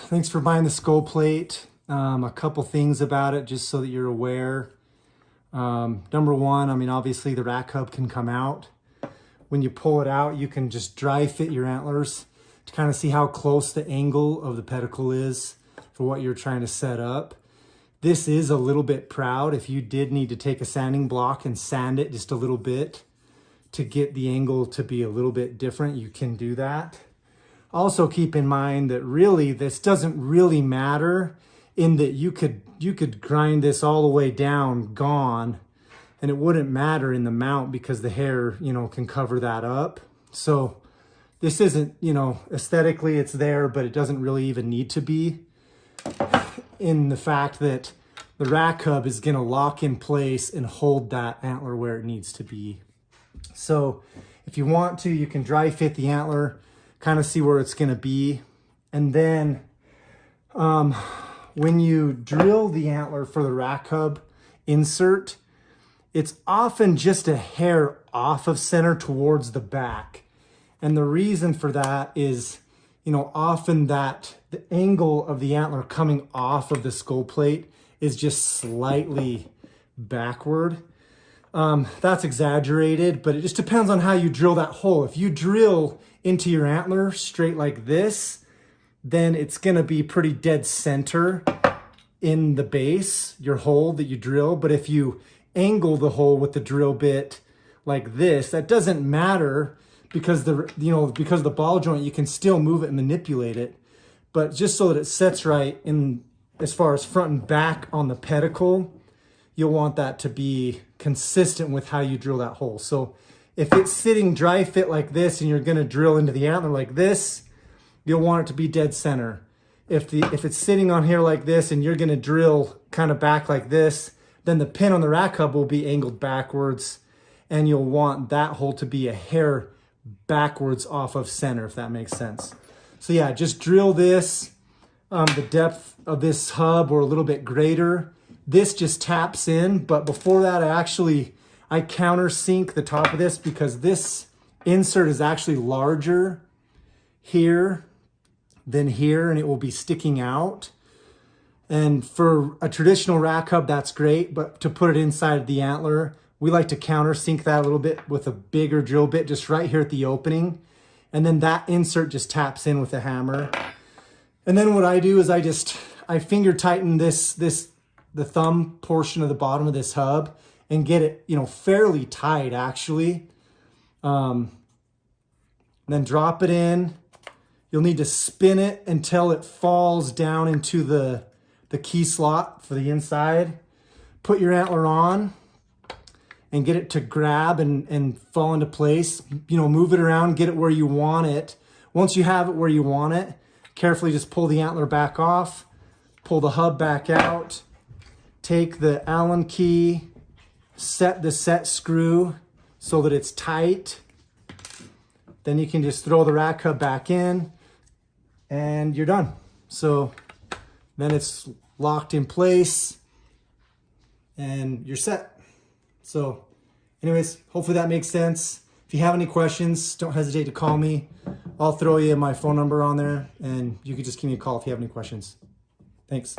thanks for buying the skull plate. A couple things about it, just so that you're aware. Number one, I mean, obviously the rack hub can come out. When you pull it out, you can just dry fit your antlers to kind of see how close the angle of the pedicle is for what you're trying to set up. This is a little bit proud. If you did need to take a sanding block and sand it just a little bit to get the angle to be a little bit different, you can do that. Also keep in mind that really this doesn't really matter, in that you could grind this all the way down, gone, and it wouldn't matter in the mount because the hair, you know, can cover that up. So this isn't, you know, aesthetically it's there, but it doesn't really even need to be, in the fact that the rack hub is going to lock in place and hold that antler where it needs to be. So if you want to, you can dry fit the antler, kind of see where it's going to be. And then when you drill the antler for the rack hub insert, it's often just a hair off of center towards the back. And the reason for that is, you know, often that the angle of the antler coming off of the skull plate is just slightly backward. That's exaggerated, but it just depends on how you drill that hole. If you drill into your antler straight like this, then it's gonna be pretty dead center in the base, your hole that you drill. But if you angle the hole with the drill bit like this, that doesn't matter, because because the ball joint, you can still move it and manipulate it. But just so that it sets right in as far as front and back on the pedicle, you'll want that to be consistent with how you drill that hole. So if it's sitting dry fit like this and you're gonna drill into the antler like this, you'll want it to be dead center. If it's sitting on here like this and you're gonna drill kind of back like this, then the pin on the rack hub will be angled backwards, and you'll want that hole to be a hair backwards off of center, if that makes sense. So yeah, just drill this, the depth of this hub or a little bit greater. This just taps in, but before that I countersink the top of this, because this insert is actually larger here than here, and it will be sticking out. And for a traditional rack hub, that's great, but to put it inside the antler, we like to countersink that a little bit with a bigger drill bit just right here at the opening. And then that insert just taps in with a hammer. And then what I do is I finger tighten the thumb portion of the bottom of this hub and get it, you know, fairly tight actually. Then drop it in. You'll need to spin it until it falls down into the key slot for the inside. Put your antler on and get it to grab and fall into place. You know, move it around, get it where you want it. Once you have it where you want it, carefully just pull the antler back off, pull the hub back out, take the Allen key, set the set screw so that it's tight. Then you can just throw the rack hub back in and you're done. So then it's locked in place and you're set. So anyways, hopefully that makes sense. If you have any questions, don't hesitate to call me. I'll throw you my phone number on there, and you can just give me a call if you have any questions. Thanks.